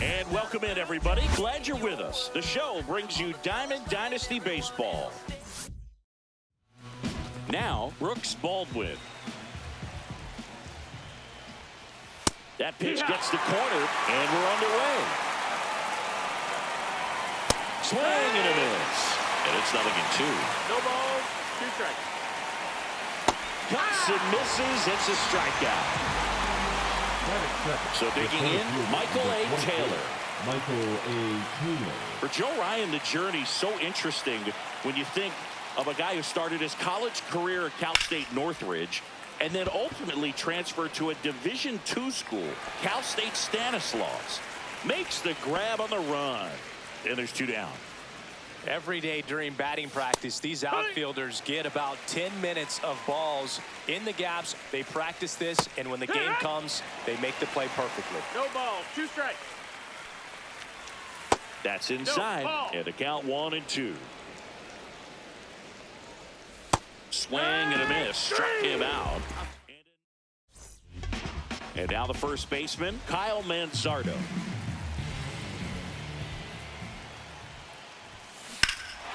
And welcome in, everybody. Glad you're with us. The show brings you Diamond Dynasty Baseball. Now, Brooks Baldwin. That pitch gets the corner, and we're underway. Swing and a miss. And it's 0-2. No balls, 2 strikes. Cuts and misses. It's a strikeout. So digging in, Michael A. Taylor. For Joe Ryan, the journey's so interesting when you think of a guy who started his college career at Cal State Northridge and then ultimately transferred to a Division II school, Cal State Stanislaus. Makes the grab on the run. And there's 2 down. Every day during batting practice, these outfielders get about 10 minutes of balls in the gaps. They practice this, and when the game comes, they make the play perfectly. No balls, 2 strikes. That's inside, and a count 1-2. Swing and a miss, struck him out. And now the first baseman, Kyle Manzardo.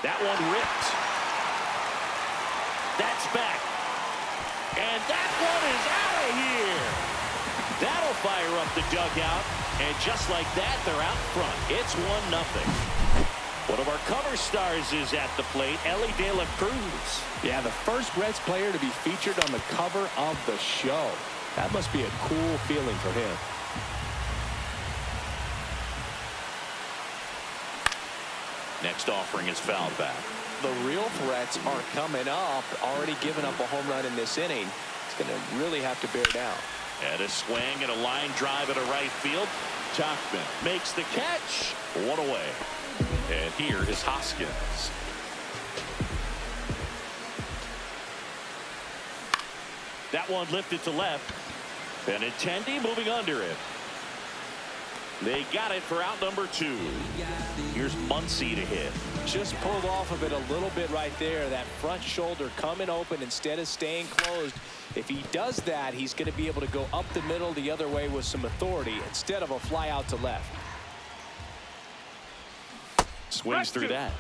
That one ripped. That's back. And that one is out of here. That'll fire up the dugout. And just like that, they're out front. It's 1-0. One of our cover stars is at the plate, Ellie De La Cruz. Yeah, the first Reds player to be featured on the cover of the show. That must be a cool feeling for him. Next offering is fouled back. The real threats are coming up. Already given up a home run in this inning. It's going to really have to bear down. And a swing and a line drive into right field. Tachman makes the catch. 1 away. And here is Hoskins. That one lifted to left. Benintendi moving under it. They got it for out number 2. Here's Muncy to hit. Just pulled off of it a little bit right there. That front shoulder coming open instead of staying closed. If he does that, he's going to be able to go up the middle the other way with some authority instead of a fly out to left. Swings through that.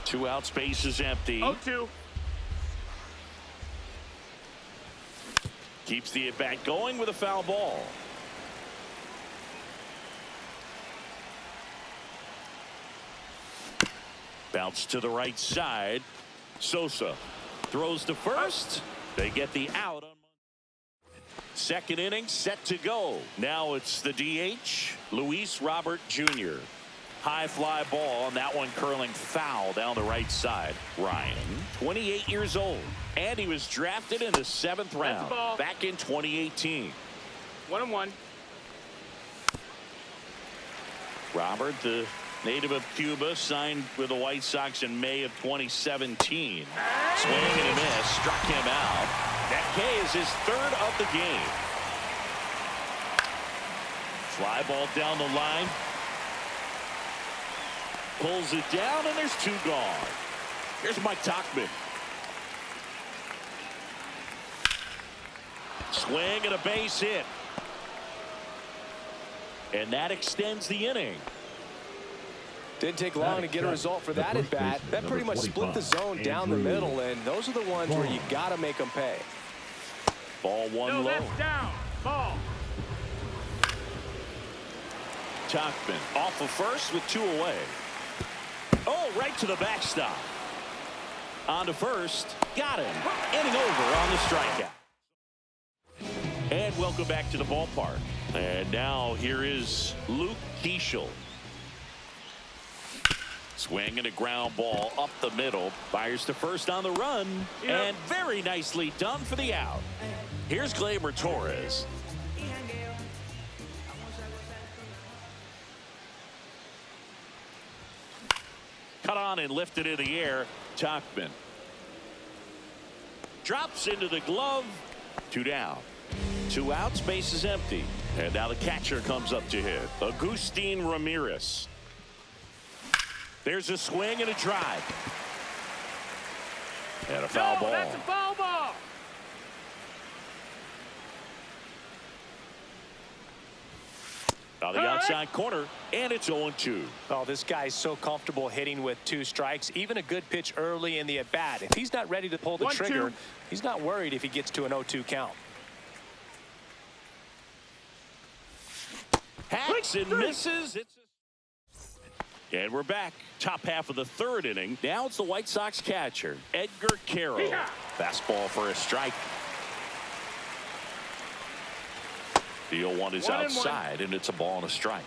2 out, space is empty. 0-2. Keeps the at-bat going with a foul ball. Bounce to the right side. Sosa throws to first. They get the out. Second inning set to go. Now it's the DH, Luis Robert Jr. High fly ball, and that one curling foul down the right side. Ryan, 28 years old, and he was drafted in the 7th round back in 2018. 1-1. Robert, the native of Cuba, signed with the White Sox in May of 2017. Swing and a miss, struck him out. That K is his 3rd of the game. Fly ball down the line. Pulls it down, and there's 2 gone. Here's Mike Tachman. Swing and a base hit. And that extends the inning. Didn't take long to get a result for that at bat. That pretty much split the zone down the middle, and those are the ones where you got to make them pay. Ball 1 low. That's down. Ball. Tachman off of first with 2 away. Oh, right to the backstop. On to first. Got him. Inning over on the strikeout. And welcome back to the ballpark. And now here is Luke Keeschel. Swing and a ground ball up the middle. Fires to first on the run. And very nicely done for the out. Here's Gleyber Torres. Cut on and lifted in the air. Tachman drops into the glove. 2 down. 2 outs, base is empty. And now the catcher comes up to hit. Agustin Ramirez. There's a swing and a drive. And a foul ball. That's a foul ball. On the outside corner, and it's 0-2. Oh, this guy's so comfortable hitting with 2 strikes. Even a good pitch early in the at-bat. If he's not ready to pull the trigger, he's not worried if he gets to an 0-2 count. Hacks and misses. And we're back. Top half of the 3rd inning. Now it's the White Sox catcher, Edgar Caro. Fastball for a strike. The 0-1 is outside, and it's a ball and a strike.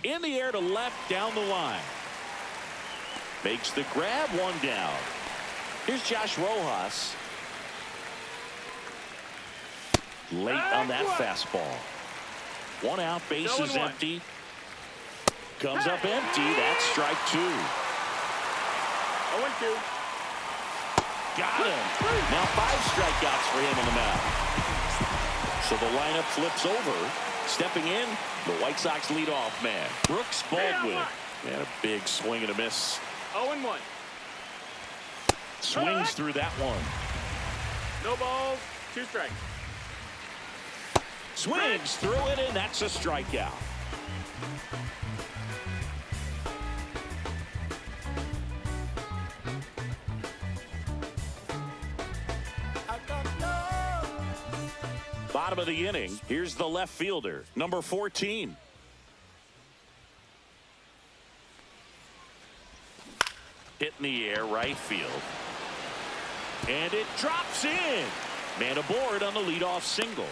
In the air to left, down the line. Makes the grab, 1 down. Here's Josh Rojas. Late on that fastball. 1 out, bases empty. Comes up empty. That's strike 2. 0-2. Got him. Now 5 strikeouts for him on the mound. So the lineup flips over. Stepping in, the White Sox leadoff man, Brooks Baldwin. And a big swing and a miss. 0-1. Swings through that one. No balls, 2 strikes. Swings through it, and that's a strikeout. Bottom of the inning, here's the left fielder, number 14. Hit in the air, right field. And it drops in. Man aboard on the leadoff single.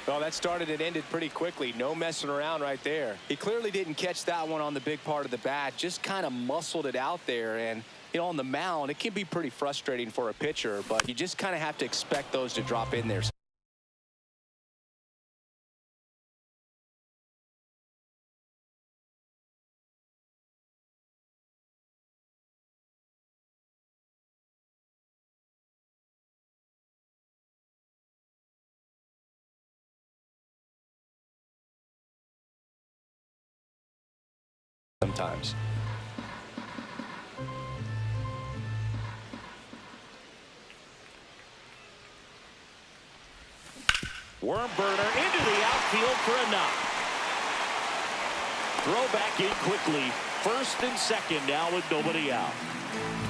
Well, that started and ended pretty quickly. No messing around right there. He clearly didn't catch that one on the big part of the bat. Just kind of muscled it out there. And, you know, on the mound, it can be pretty frustrating for a pitcher, but you just kind of have to expect those to drop in there. Sometimes. Worm burner into the outfield for a knock. Throw back in quickly. 1st and 2nd now with nobody out.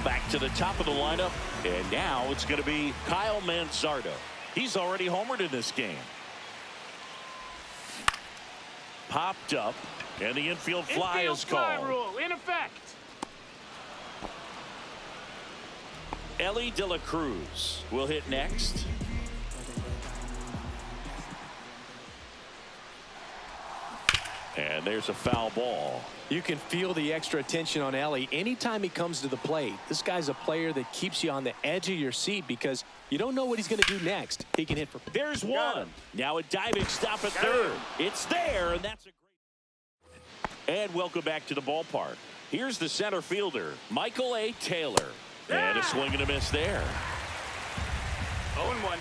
Back to the top of the lineup, and now it's going to be Kyle Manzardo. He's already homered in this game. Popped up. And the infield fly is called. Rule in effect. Ellie De La Cruz will hit next. And there's a foul ball. You can feel the extra attention on Ellie anytime he comes to the plate. This guy's a player that keeps you on the edge of your seat because you don't know what he's going to do next. He can hit for. There's one. Now a diving stop at 3rd. It's there, and that's a great. And welcome back to the ballpark. Here's the center fielder, Michael A. Taylor. And a swing and a miss there. 0-1.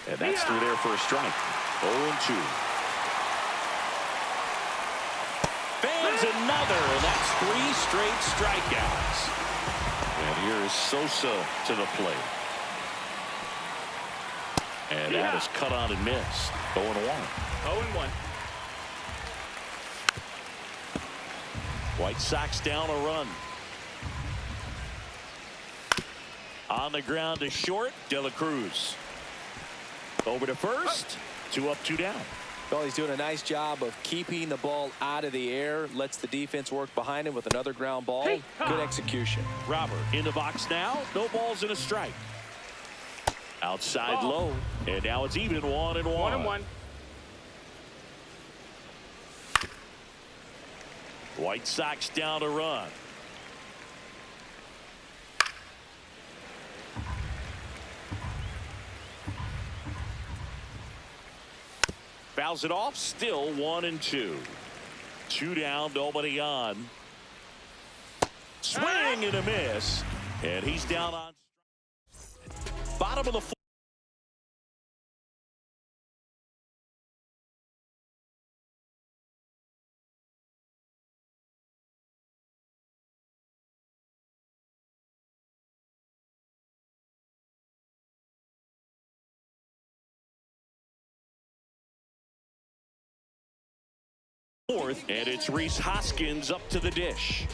And that's through there for a strike. 0-2. Fans another, and that's 3 straight strikeouts. And here is Sosa to the plate. And that is cut on and missed. 0-1. 0-1. White Sox down a run. On the ground to short, De La Cruz. Over to first. 2 up, 2 down. Well, he's doing a nice job of keeping the ball out of the air. Lets the defense work behind him with another ground ball. Good execution. Robert in the box now. No balls and a strike. Outside low. And now it's even 1-1. 1-1. White Sox down a run. Fouls it off. Still 1-2. 2 down, nobody on. Swing and a miss. And he's down on bottom of the Fourth, and it's Rhys Hoskins up to the dish.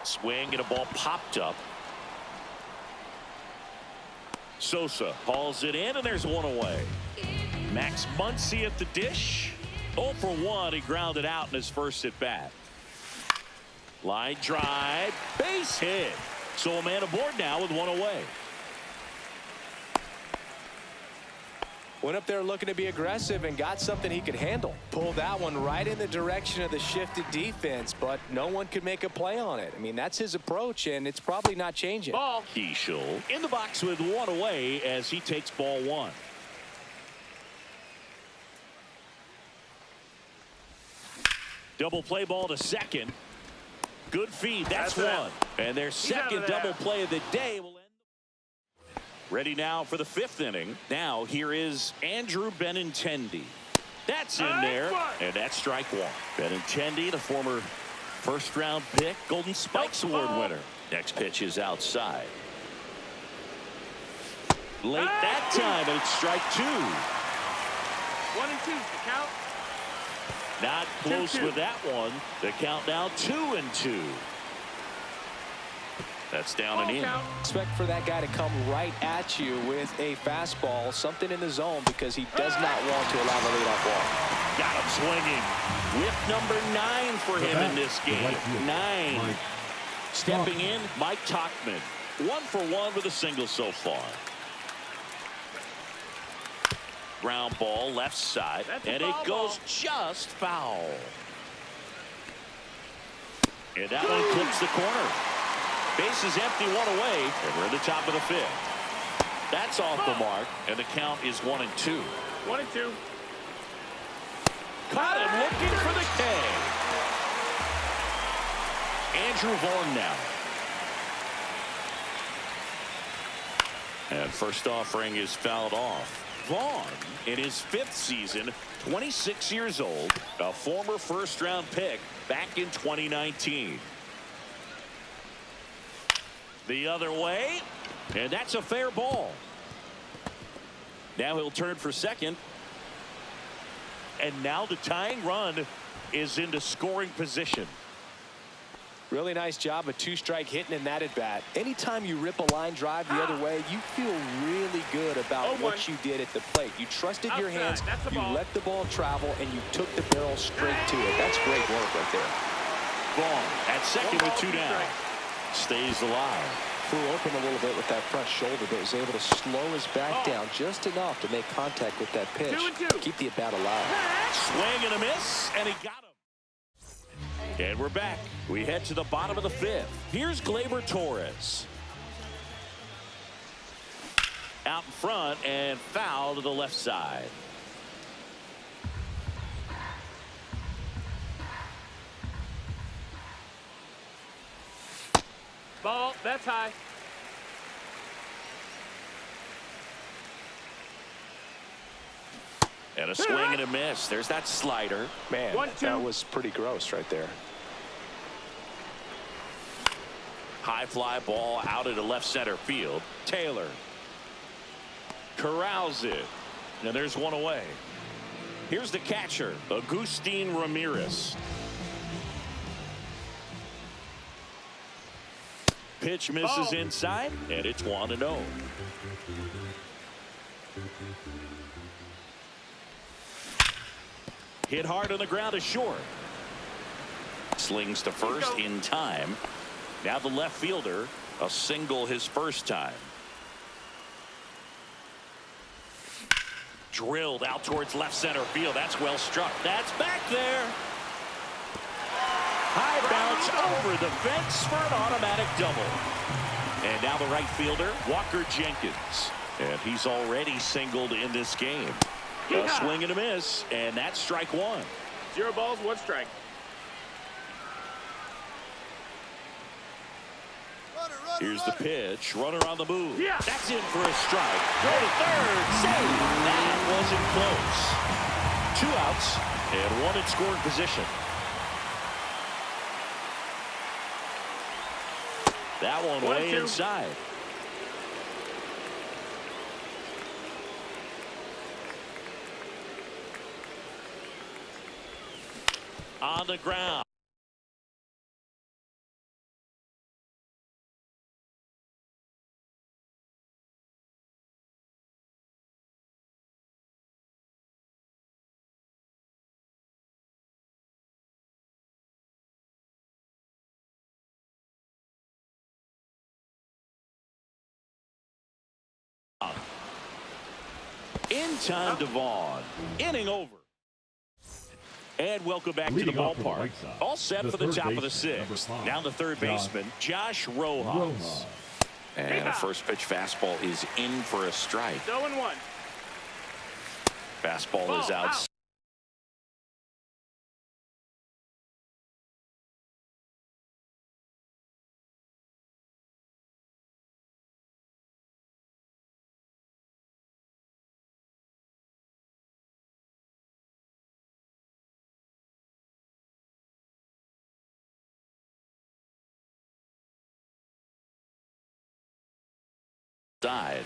Swing and a ball popped up. Sosa hauls it in, and there's one away. Max Muncy at the dish. 0 for 1. He grounded out in his first at bat. Line drive, base hit. So a man aboard now with one away. Went up there looking to be aggressive and got something he could handle. Pulled that one right in the direction of the shifted defense, but no one could make a play on it. I mean, that's his approach, and it's probably not changing. Ball. Keishel in the box with one away as he takes ball one. Double play ball to second. Good feed. That's one. And their second double play of the day will end. Ready now for the fifth inning. Now here is Andrew Benintendi. That's in there, and that's strike one. Benintendi, the former first-round pick, Golden Spikes Award winner. Next pitch is outside. Late that time, and it's strike two. 1 and 2. The count. Not close with that one. The count now 2-2. That's down and in. Expect for that guy to come right at you with a fastball, something in the zone, because he does not want to allow the leadoff walk. Got him swinging. Whip number 9 for him in this game. 9. Stepping in, Mike Tauchman. 1 for 1 with a single so far. Ground ball left side, and it goes just foul. And that one clips the corner. Base is empty, one away, and we're in the top of the fifth. That's off the mark, and the count is 1-2. 1 and 2. Caught him looking for the K. Andrew Vaughn now. And first offering is fouled off. Vaughn, in his 5th season, 26 years old, a former first-round pick back in 2019. The other way, and that's a fair ball. Now he'll turn for second. And now the tying run is into scoring position. Really nice job of two-strike hitting in that at-bat. Anytime you rip a line drive the other way, you feel really good about what you did at the plate. You trusted your hands, you let the ball travel, and you took the barrel straight to it. That's great work right there. Vaughn at second with 2 down. Stays alive. Flew open a little bit with that front shoulder, but was able to slow his back down just enough to make contact with that pitch. 2-2. Keep the at-bat alive. Swing and a miss, and he got him. And we're back. We head to the bottom of the 5th. Here's Gleyber Torres. Out in front and foul to the left side. Ball. That's high. And a swing and a miss. There's that slider. Man, that was pretty gross right there. High fly ball out into left center field. Taylor corrals it. And there's one away. Here's the catcher, Agustin Ramirez. Pitch misses inside, and it's 1-0. Hit hard on the ground is short. Slings to first in time. Now the left fielder, a single his first time. Drilled out towards left center field. That's well struck. That's back there. High bounce over the fence for an automatic double. And now the right fielder, Walker Jenkins. And he's already singled in this game. A swing and a miss, and that's strike one. 0 balls, 1 strike. Here's the pitch. Runner on the move. That's in for a strike. Throw to third. Save. That wasn't close. 2 outs and 1 in scoring position. That one way inside. on the ground. In time to Vaughn. Inning over. And welcome back to the ballpark. All set for the top of the sixth. Now the third baseman, Josh Rojas. And a first pitch fastball is in for a strike. 0-1. Fastball is out. Side.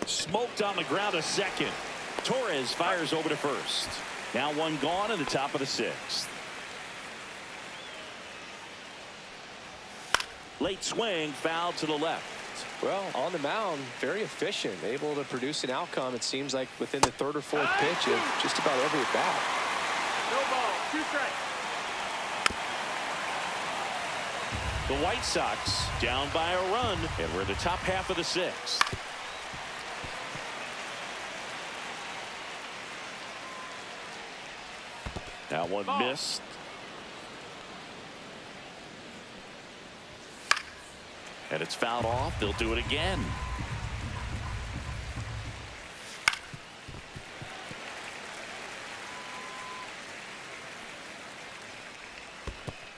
Smoked on the ground a second. Torres fires over to first. Now one gone in the top of the sixth. Late swing, foul to the left. Well, on the mound, very efficient, able to produce an outcome. It seems like within the third or fourth pitch of just about every at bat. No ball, 2 strikes. The White Sox down by a run, and we're in the top half of the sixth. That one missed. And it's fouled off. They'll do it again.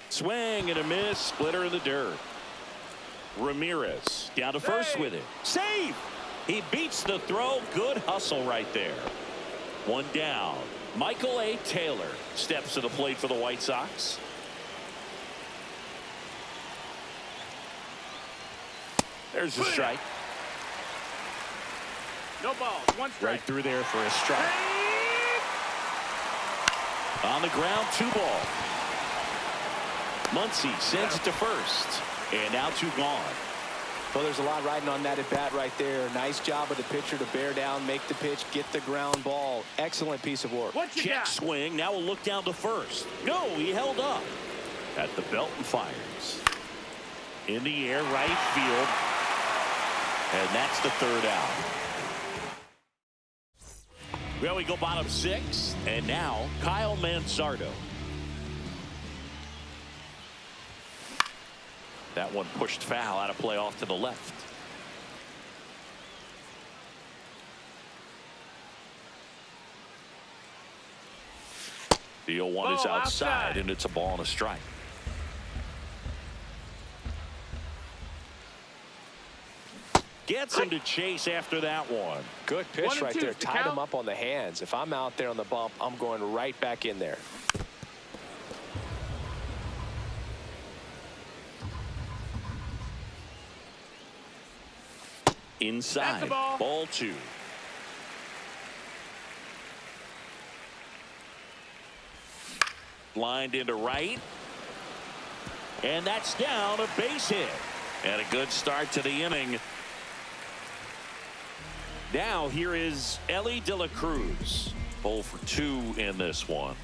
Swing and a miss. Splitter in the dirt. Ramirez down to first with it. Save! He beats the throw. Good hustle right there. One down. Michael A. Taylor steps to the plate for the White Sox. There's a strike. No ball, 1 strike. Right through there for a strike. On the ground, 2 ball. Muncy sends it to first. And now 2 gone. Well, there's a lot riding on that at bat right there. Nice job of the pitcher to bear down, make the pitch, get the ground ball. Excellent piece of work. Check swing. Now we'll look down to first. No, he held up. At the belt and fires. In the air, right field. And that's the 3rd out. Well, we go bottom 6. And now Kyle Manzardo. That one pushed foul out of play off to the left. The 0-1 is outside, and it's a ball and a strike. Gets him to chase after that one. Good pitch right there. Tied him up on the hands. If I'm out there on the bump, I'm going right back in there. Inside. Ball 2. Lined into right. And that's down, a base hit. And a good start to the inning. Now here is Elly De La Cruz. 0 for 2 in this one.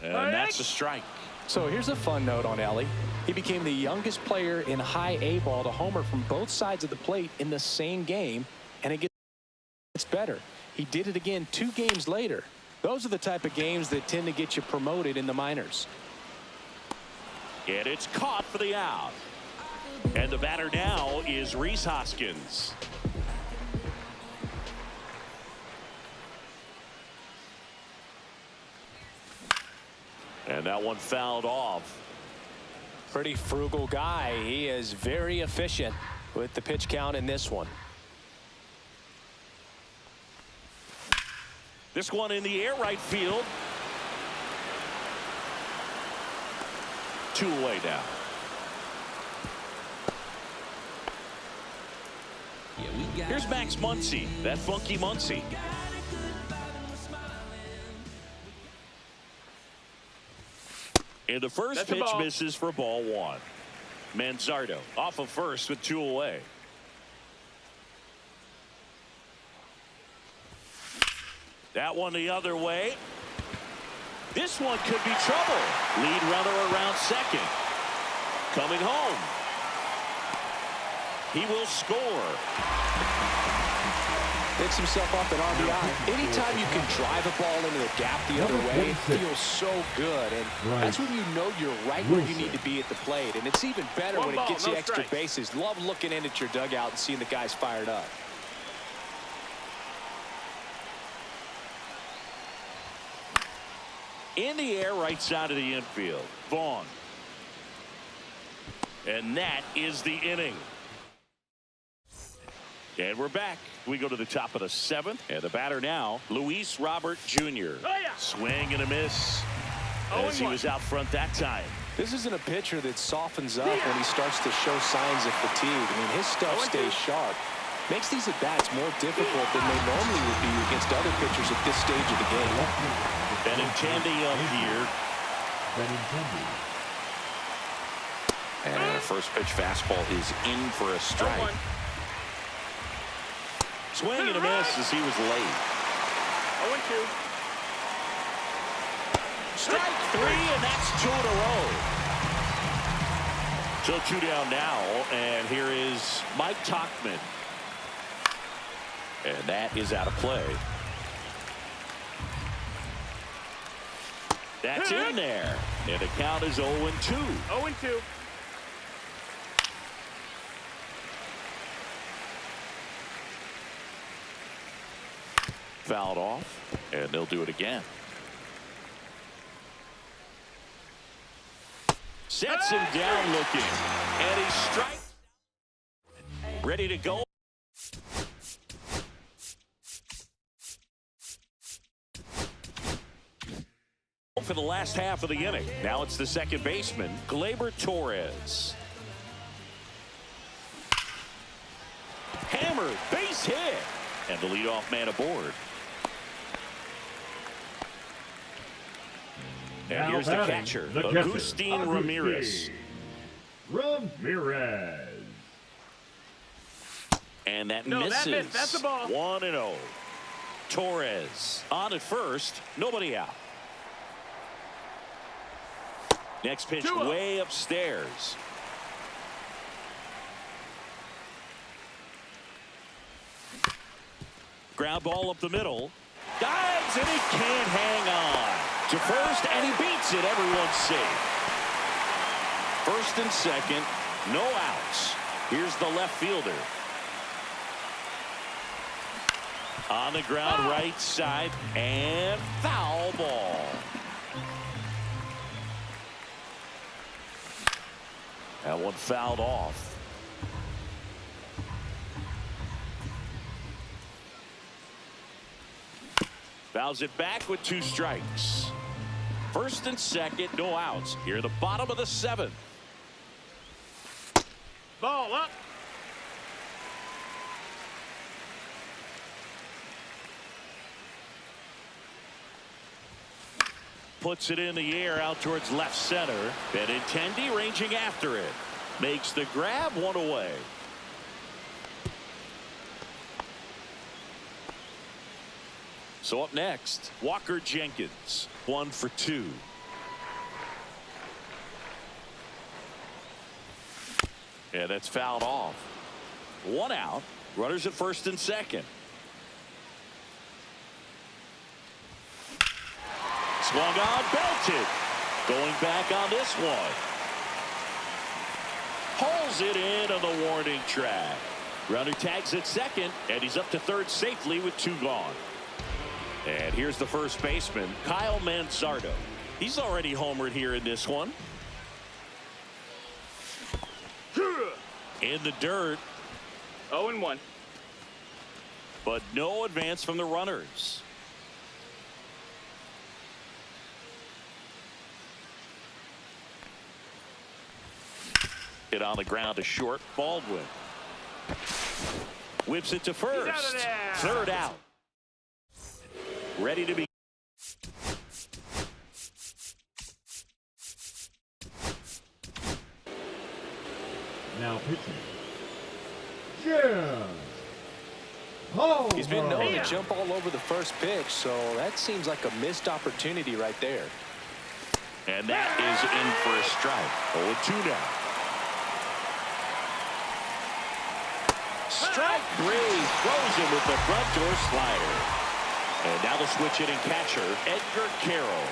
And that's a strike. So here's a fun note on Elly. He became the youngest player in high A ball to homer from both sides of the plate in the same game, and it gets better. He did it again 2 games later. Those are the type of games that tend to get you promoted in the minors. And it's caught for the out. And the batter now is Rhys Hoskins. And that one fouled off. Pretty frugal guy. He is very efficient with the pitch count in this one. This one in the air, right field. 2 away now. Here's Max Muncy, that funky Muncy. And the first pitch misses for ball one. Manzardo off of first with 2 away. That one the other way. This one could be trouble. Lead runner around second. Coming home. He will score. Picks himself up an RBI. Anytime you can drive a ball into the gap the other way, it feels so good. And that's when you know you're right where you need to be at the plate. And it's even better when it gets you extra bases. Love looking in at your dugout and seeing the guys fired up. In the air, right side of the infield. Vaughn. And that is the inning. And we're back. We go to the top of the 7th. And the batter now, Luis Robert Jr. Swing and a miss as he was out front that time. This isn't a pitcher that softens up when he starts to show signs of fatigue. I mean, his stuff stays sharp. Makes these at-bats more difficult than they normally would be against other pitchers at this stage of the game. Benintendi up here. And a first pitch fastball is in for a strike. Swing and a miss as he was late. 0-2. Strike 3, and that's 2 in a row. So 2 down now, and here is Mike Tauchman. And that is out of play. That's in there. And the count is 0-2. 0-2. Fouled off, and they'll do it again. Sets him down looking, and he strikes. Ready to go. For the last half of the inning. Now it's the second baseman, Gleyber Torres. Hammered, base hit, and the leadoff man aboard. And here's the catcher, Agustin Ramirez. And that misses. That's the ball. 1-0. Torres on at first, nobody out. Next pitch way upstairs. Ground ball up the middle. Dives, and he can't hang on. To first, and he beats it. Everyone's safe. First and second, no outs. Here's the left fielder. On the ground, right side, and foul ball. That one fouled off. Fouls it back with 2 strikes. First and second, no outs. Here at the bottom of the 7th. Ball up. Puts it in the air out towards left center. Benintendi ranging after it. Makes the grab, 1 away. So up next, Walker Jenkins, 1 for 2. And that's fouled off. 1 out. Runners at first and second. Swung on, belted. Going back on this one. Hauls it in on the warning track. Runner tags at second, and he's up to third safely with 2 gone. And here's the first baseman, Kyle Manzardo. He's already homered here in this one. In the dirt. 0-1. But no advance from the runners. Hit on the ground to short. Baldwin. Whips it to He's out of first. there. Third out. Ready to be. Now pitching. Jim. Home He's been known Yeah. to jump all over the first pitch, so that seems like a missed opportunity right there. And that is in for a strike. 0-2 now. Strike three. Throws him with the front door slider. And now the switch hitting catcher, Edgar Carroll.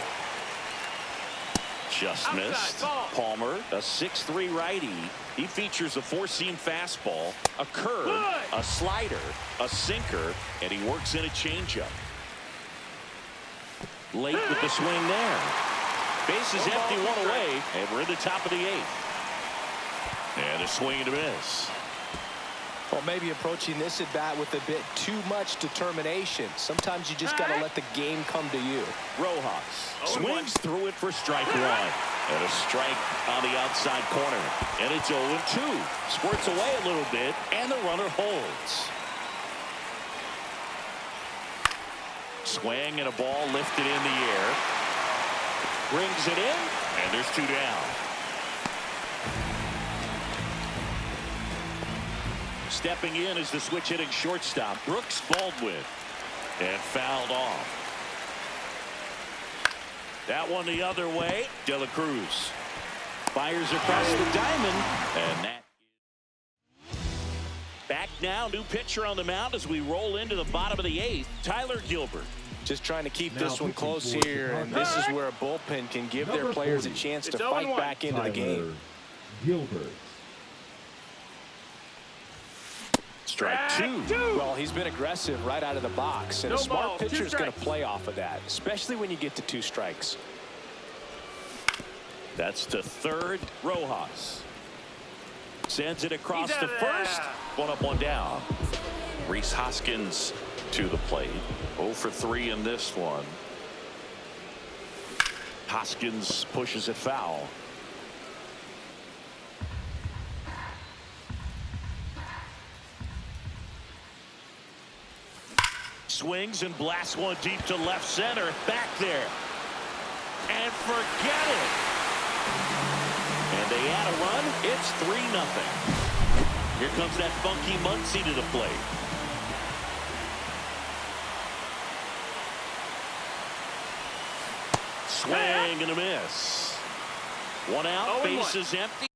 Just Outside, missed. ball. Palmer, a 6'3" righty. He features a four-seam fastball, a curve, Good. a slider, a sinker, and he works in a changeup. Late with the swing there. Base is empty, one away, and we're in the top of the eighth. And a swing and a miss. Well, maybe approaching this at bat with a bit too much determination. Sometimes you just got to let the game come to you. Rojas 0-1. swings through it for strike one. And a strike on the outside corner. And it's 0-2. Squirts away a little bit, and the runner holds. Swing and a ball lifted in the air. Brings it in, and there's two down. Stepping in is the switch hitting shortstop, Brooks Baldwin. And fouled off. That one the other way. De La Cruz fires across the diamond, and that. Back now, new pitcher on the mound as we roll into the bottom of the eighth. Tyler Gilbert. Just trying to keep Now this one pitching close for the here, and this is where a bullpen can give their Number players a 40. chance to It's fight 0-1. back into the game. Gilbert. Strike two. Well, he's been aggressive right out of the box, and No a smart ball, 2 pitcher is going to strikes. play off of that, especially when you get to 2 strikes. That's to third. Rojas sends it across He's to out of first. there. 1 up, 1 down. Rhys Hoskins to the plate. 0 for 3 in this one. Hoskins pushes it foul. Swings and blasts one deep to left center. Back there. And forget it. And they add a run. It's 3-0. Here comes that funky Muncy to the plate. Swing and a miss. 1 out, 0-1. base is empty.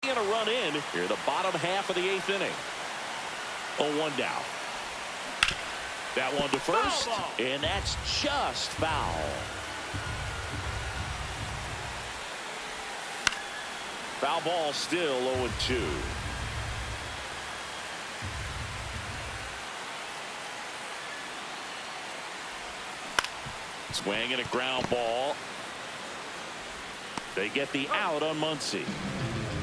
And a run in here, the bottom half of the 8th inning. 0-1 down. That one to first, Foul ball. and that's just foul. Foul ball still 0-2. Swing and a ground ball. They get the out on Muncy.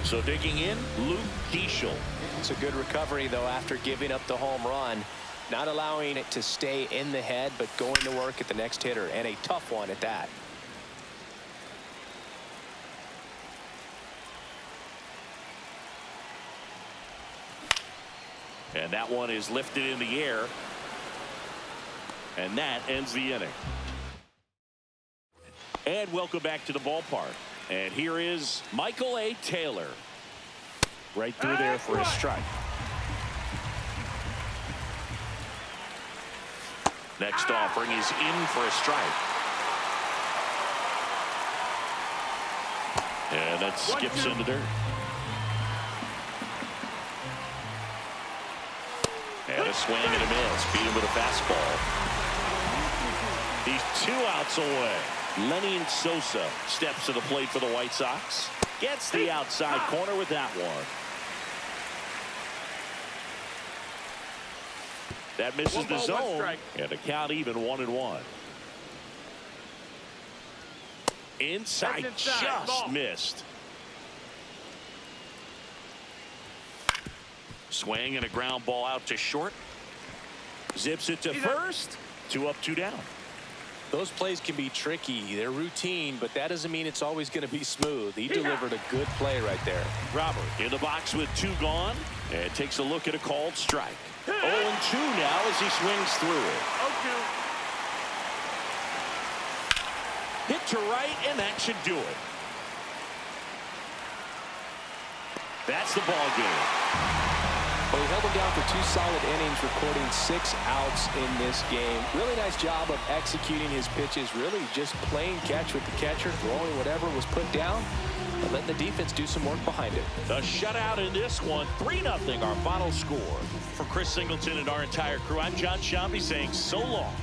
So digging in, Luke Keeschel. It's a good recovery, though, after giving up the home run. Not allowing it to stay in the head, but going to work at the next hitter, and a tough one at that. And that one is lifted in the air. And that ends the inning. And welcome back to the ballpark. And here is Michael A. Taylor. Right through there for a strike. Next offering is in for a strike. And that skips in the dirt. And a swing and a miss. Beat him with a fastball. He's 2 outs away. Lenny Sosa steps to the plate for the White Sox. Gets the outside corner with that one. That misses 1 the ball, 1 zone. strike. And a count even 1-1. Inside, That's inside. just Ball. missed. Swing and a ground ball out to short. Zips it to He's first. 2 up, 2 down. Those plays can be tricky. They're routine, but that doesn't mean it's always going to be smooth. He Yeah. delivered a good play right there. Robert in the box with 2 gone and takes a look at a called strike. 0-2 now as he swings through it. 0-2. Hit to right, and that should do it. That's the ball game. Well, he held him down for 2 solid innings, recording 6 outs in this game. Really nice job of executing his pitches, really just playing catch with the catcher, throwing whatever was put down, and letting the defense do some work behind it. The shutout in this one, 3-0 our final score. For Chris Singleton and our entire crew, I'm John Shambi saying so long.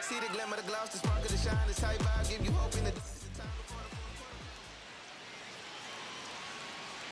See the glimmer, the gloss, the spark of the shine, the type vibe, give you hope in the